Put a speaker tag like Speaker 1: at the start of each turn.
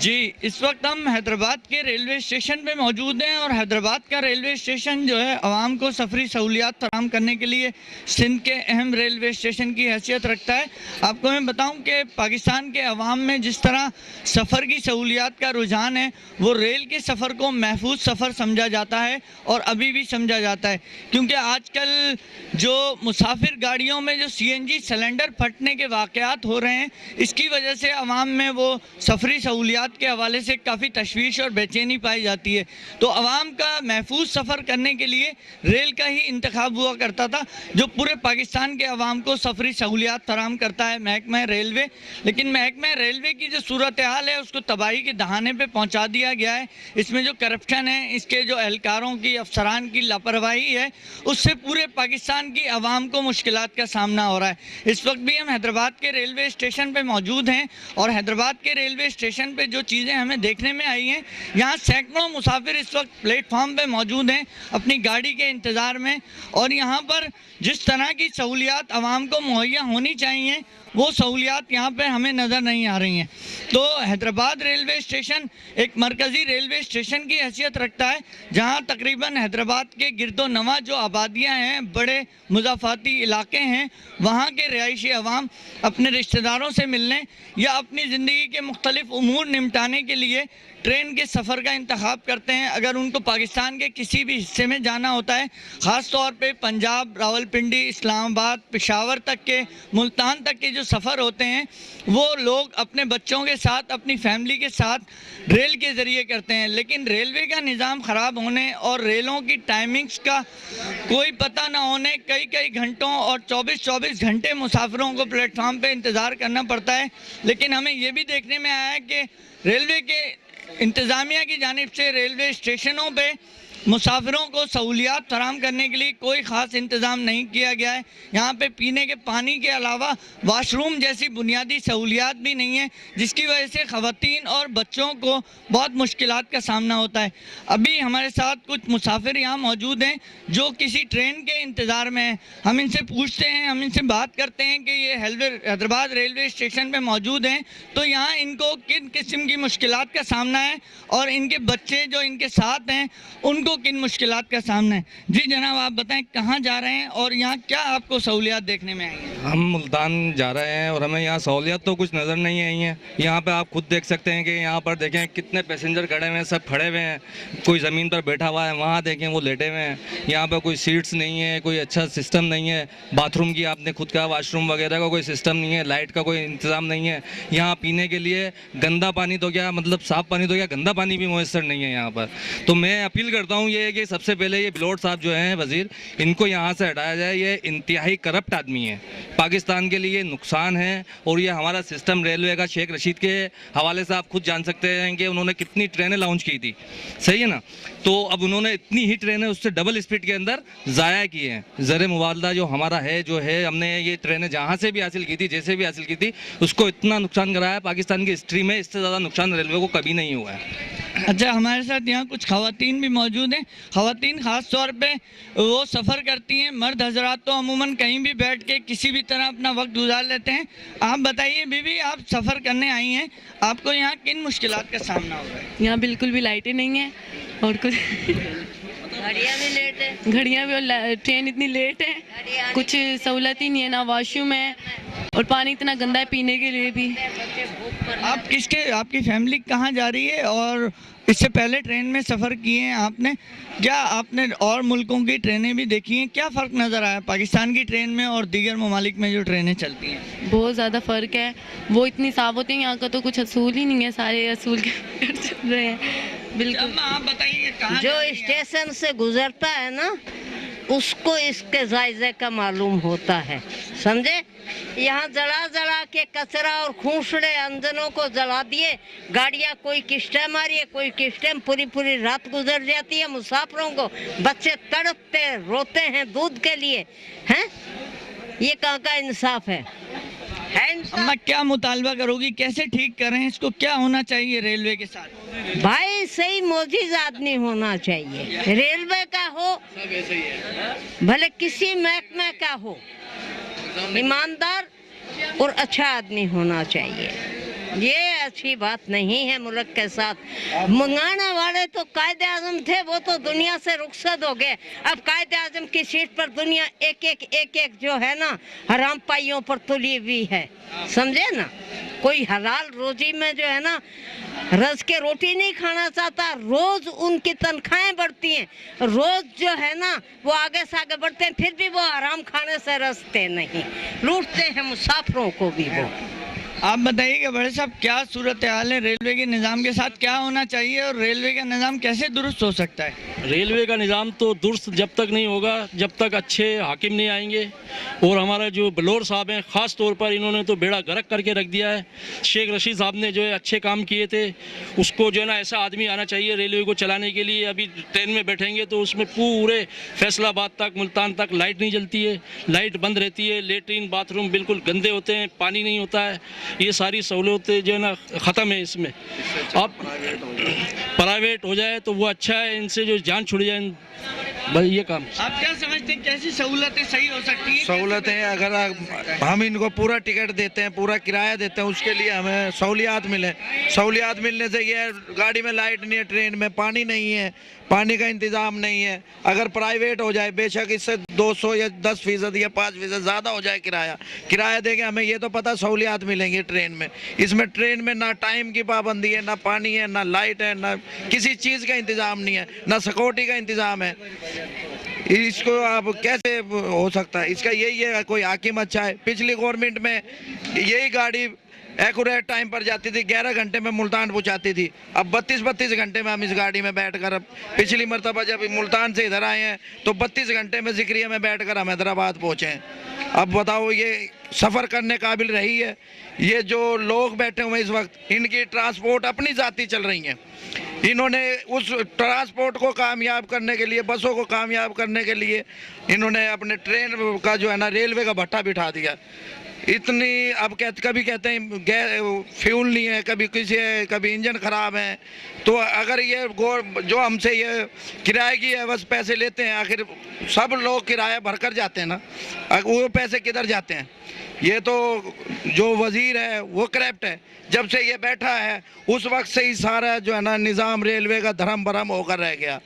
Speaker 1: जी, इस वक्त हम हैदराबाद के रेलवे स्टेशन पे मौजूद हैं और हैदराबाद का रेलवे स्टेशन जो है आवाम को सफरी सहूलियात फराहम करने के लिए सिंध के अहम रेलवे स्टेशन की हैसियत रखता है। आपको मैं बताऊं कि पाकिस्तान के अवाम में जिस तरह सफ़र की सहूलियात का रुझान है, वो रेल के सफ़र को महफूज सफ़र समझा जाता है और अभी भी समझा जाता है, क्योंकि आजकल जो मुसाफिर गाड़ियों में जो CNG सिलेंडर फटने के वाक़यात हो रहे हैं, इसकी वजह से अवाम में वो सफरी सहूलियात के हवाले से काफ़ी तशवीश और बेचैनी पाई जाती है। तो आवाम का महफूज सफ़र करने के लिए रेल का ही इंतखाब हुआ करता था, जो पूरे पाकिस्तान के अवाम को सफरी सहूलियात फराहम करता है महकमा रेलवे। लेकिन महकमा रेलवे की जो सूरत हाल है, उसको तबाही के दहाने पे पहुंचा दिया गया है। इसमें जो करप्शन है, इसके जो एहलकारों की, अफसरान की लापरवाही है, उससे पूरे पाकिस्तान की आवाम को मुश्किलात का सामना हो रहा है। इस वक्त भी हम हैदराबाद के रेलवे स्टेशन पर मौजूद हैं और हैदराबाद के रेलवे स्टेशन पे जो चीज़ें हमें देखने में आई हैं, यहाँ सैकड़ों मुसाफिर इस वक्त प्लेटफॉर्म पे मौजूद हैं अपनी गाड़ी के इंतज़ार में, और यहाँ पर जिस तरह की सहूलियात आवाम को मुहैया होनी चाहिए, वो सहूलियात यहाँ पे हमें नज़र नहीं आ रही हैं। तो हैदराबाद रेलवे स्टेशन एक मरकज़ी रेलवे स्टेशन की हैसियत रखता है, जहाँ तकरीबन हैदराबाद के गिरदो नवा जो आबादियाँ हैं, बड़े मुज़ाफ़ाती इलाके हैं, वहाँ के रिहायशी अवाम अपने रिश्तेदारों से मिलने या अपनी ज़िंदगी के मुख्तलिफ़ उमूर निपटाने के लिए ट्रेन के सफ़र का इंतखाब करते हैं। अगर उनको पाकिस्तान के किसी भी हिस्से में जाना होता है, ख़ास तौर पे पंजाब, रावलपिंडी, इस्लामाबाद, पेशावर तक के, मुल्तान तक के जो सफ़र होते हैं, वो लोग अपने बच्चों के साथ, अपनी फैमिली के साथ रेल के ज़रिए करते हैं। लेकिन रेलवे का निज़ाम ख़राब होने और रेलों की टाइमिंग्स का कोई पता ना होने, कई कई घंटों और 24-24 घंटे मुसाफिरों को प्लेटफॉर्म पे इंतज़ार करना पड़ता है। लेकिन हमें ये भी देखने में आया है कि रेलवे के इंतज़ामिया की जानिब से रेलवे स्टेशनों पे मुसाफिरों को सहूलियात फराहम करने के लिए कोई ख़ास इंतज़ाम नहीं किया गया है। यहाँ पे पीने के पानी के अलावा वाशरूम जैसी बुनियादी सहूलियात भी नहीं है, जिसकी वजह से ख़वातीन और बच्चों को बहुत मुश्किलात का सामना होता है। अभी हमारे साथ कुछ मुसाफिर यहाँ मौजूद हैं जो किसी ट्रेन के इंतज़ार में हैं। हम इनसे पूछते हैं, हम इनसे बात करते हैं कि ये हैदराबाद रेलवे स्टेशन पर मौजूद हैं, तो यहाँ इनको किन किस्म की मुश्किलात का सामना है और इनके बच्चे जो इनके साथ हैं उनको किन मुश्किलात का सामना है। जी जनाब, आप बताएं कहाँ जा रहे हैं और यहाँ क्या आपको सहूलियात देखने में आई हैं?
Speaker 2: हम मुल्तान जा रहे हैं और हमें यहाँ सहूलियत तो कुछ नज़र नहीं आई हैं। यहाँ पे आप खुद देख सकते हैं कि यहाँ पर देखें कितने पैसेंजर खड़े हुए हैं, सब खड़े हुए हैं, कोई ज़मीन पर बैठा हुआ है, वहाँ देखें वो लेटे हुए हैं। यहाँ पर कोई सीट्स नहीं है, कोई अच्छा सिस्टम नहीं है, बाथरूम की आपने खुद कहा, वाशरूम वगैरह का कोई सिस्टम नहीं है, लाइट का कोई इंतज़ाम नहीं है। यहाँ पीने के लिए गंदा पानी तो क्या, मतलब साफ़ पानी तो क्या, गंदा पानी भी मुयस्सर नहीं है यहाँ पर। तो मैं अपील करता हूँ ये है कि सबसे पहले ये बिलोट साहब जो हैं वज़ीर, इनको यहाँ से हटाया जाए। ये इंतहाई करप्ट आदमी है, पाकिस्तान के लिए नुकसान है। और ये हमारा सिस्टम रेलवे का शेख रशीद के हवाले से आप खुद जान सकते हैं कि उन्होंने कितनी ट्रेनें लॉन्च की थी, सही है ना। तो अब उन्होंने इतनी ही ट्रेनें उससे डबल स्पीड के अंदर ज़ाया की हैं। ज़र मुबादला जो हमारा है, जो है, हमने ये ट्रेनें जहाँ से भी हासिल की थी, जैसे भी हासिल की थी, उसको इतना नुकसान कराया पाकिस्तान की हिस्ट्री में, इससे ज़्यादा नुकसान रेलवे को कभी नहीं हुआ है।
Speaker 1: अच्छा, हमारे साथ यहाँ कुछ ख़वातीन भी मौजूद हैं। ख़वातीन ख़ास तौर पे वो सफ़र करती हैं, मर्द हजरात तो अमूमन कहीं भी बैठ के किसी भी तरह अपना वक्त गुजार लेते हैं। आप बताइए बीवी, आप सफ़र करने आई हैं, आपको यहाँ किन मुश्किलात का सामना हो रहा है?
Speaker 3: यहाँ बिल्कुल भी लाइटें नहीं हैं और कुछ
Speaker 4: घड़ियाँ भी लेट है,
Speaker 3: घड़ियाँ भी, और ट्रेन इतनी लेट है, कुछ सहूलत ही नहीं है, ना वॉशरूम है और पानी इतना गंदा है पीने के लिए भी।
Speaker 1: आप आपकी फैमिली कहाँ जा रही है और इससे पहले ट्रेन में सफ़र किए हैं आपने? क्या आपने और मुल्कों की ट्रेनें भी देखी हैं? क्या फ़र्क नज़र आया पाकिस्तान की ट्रेन में और दीगर ममालिक में जो ट्रेनें चलती हैं?
Speaker 3: बहुत ज़्यादा फ़र्क है, वो इतनी साफ़ होती है, यहाँ का तो कुछ असूल ही नहीं है, सारे असूल के चल रहे हैं। बिल्कुल।
Speaker 1: आप बताइए कहाँ
Speaker 4: जो स्टेशन से गुजरता है ना, उसको इसके जायजे का मालूम होता है, समझे। यहाँ जला जला के कचरा और खूंसड़े अंजनों को जला दिए, गाड़ियाँ कोई किस टाइम आ रही है, कोई किस टाइम, पूरी पूरी रात गुजर जाती है मुसाफिरों को, बच्चे तड़पते रोते हैं दूध के लिए, हैं। ये कहाँ का इंसाफ है
Speaker 1: अम्मा, क्या मुतालबा करोगी, कैसे ठीक करें इसको, क्या होना चाहिए रेलवे के साथ?
Speaker 4: भाई सही मोजीज आदमी होना चाहिए, रेलवे का हो भले किसी महकमे का हो, ईमानदार और अच्छा आदमी होना चाहिए। ये अच्छी बात नहीं है मुल्क के साथ। मंगाने वाले तो कायदे आजम थे, वो तो दुनिया से रुखसत हो गए। अब कायदे आजम की सीट पर दुनिया एक एक जो है ना हराम पाइयों पर तुली हुई है, समझे ना। कोई हलाल रोजी में जो है ना रस के रोटी नहीं खाना चाहता। रोज उनकी तनख्वाहें बढ़ती हैं, रोज जो है ना वो आगे से आगे बढ़ते हैं, फिर भी वो आराम खाने से रसते नहीं, लूटते हैं मुसाफिरों को भी वो।
Speaker 1: आप बताइए कि बड़े साहब क्या सूरत हाल है रेलवे के निज़ाम के साथ, क्या होना चाहिए और रेलवे का निज़ाम कैसे दुरुस्त हो सकता है?
Speaker 5: रेलवे का निज़ाम तो दुरुस्त जब तक नहीं होगा जब तक अच्छे हाकिम नहीं आएंगे। और हमारे जो बलोर साहब हैं ख़ास तौर पर इन्होंने तो बेड़ा गर्क करके रख दिया है। शेख रशीद साहब ने जो है अच्छे काम किए थे, उसको जो है ना ऐसा आदमी आना चाहिए रेलवे को चलाने के लिए। अभी ट्रेन में बैठेंगे तो उसमें पूरे फैसलाबाद तक मुल्तान तक लाइट नहीं जलती है, लाइट बंद रहती है, लेटरिन बाथरूम बिल्कुल गंदे होते हैं, पानी नहीं होता है। ये सारी सहूलतें जो है ना ख़त्म है इसमें। अब प्राइवेट हो जाए तो वो अच्छा है, इनसे जो जान छुड़ जाए भाई ये काम।
Speaker 1: आप क्या समझते हैं कैसी सहूलतें सही हो सकती हैं?
Speaker 6: सहूलतें अगर हम इनको पूरा टिकट देते हैं, पूरा किराया देते हैं, उसके लिए हमें सहूलियात मिले। सहूलियात मिलने से ये गाड़ी में लाइट नहीं है, ट्रेन में पानी नहीं है, पानी का इंतज़ाम नहीं है। अगर प्राइवेट हो जाए बेशक इससे 200 या 10% या 5% ज़्यादा हो जाए किराया देंगे, हमें ये तो पता सहूलियात मिलेंगी ट्रेन में। इसमें ट्रेन में ना टाइम की पाबंदी है, ना पानी है, ना लाइट है, ना किसी चीज़ का इंतज़ाम नहीं है, ना सिक्योरिटी का इंतज़ाम है। इसको आप कैसे हो सकता है? इसका यही है कोई हाकिम अच्छा है। पिछली गवर्नमेंट में यही गाड़ी एक्यूरेट टाइम पर जाती थी, 11 घंटे में मुल्तान पहुंचाती थी। अब 32 घंटे में हम इस गाड़ी में बैठकर, अब पिछली मरतबा जब मुल्तान से इधर आए हैं तो 32 घंटे में ज़िक्रिया में बैठकर हम हैदराबाद पहुँचे हैं। अब बताओ ये सफ़र करने काबिल रही है? ये जो लोग बैठे हुए इस वक्त इनकी ट्रांसपोर्ट अपनी ज़ाती चल रही हैं। इन्होंने उस ट्रांसपोर्ट को कामयाब करने के लिए, बसों को कामयाब करने के लिए इन्होंने अपने ट्रेन का जो है ना रेलवे का भट्टा बिठा दिया। इतनी अब कभी कहते हैं फ्यूल नहीं है, कभी किसी है, कभी इंजन ख़राब है। तो अगर ये जो हमसे ये किराए की है बस पैसे लेते हैं, आखिर सब लोग किराया भर कर जाते हैं ना, वो पैसे किधर जाते हैं? ये तो जो वज़ीर है वो करप्ट है। जब से ये बैठा है उस वक्त से ही सारा जो है ना निज़ाम रेलवे का धर्म भरम होकर रह गया।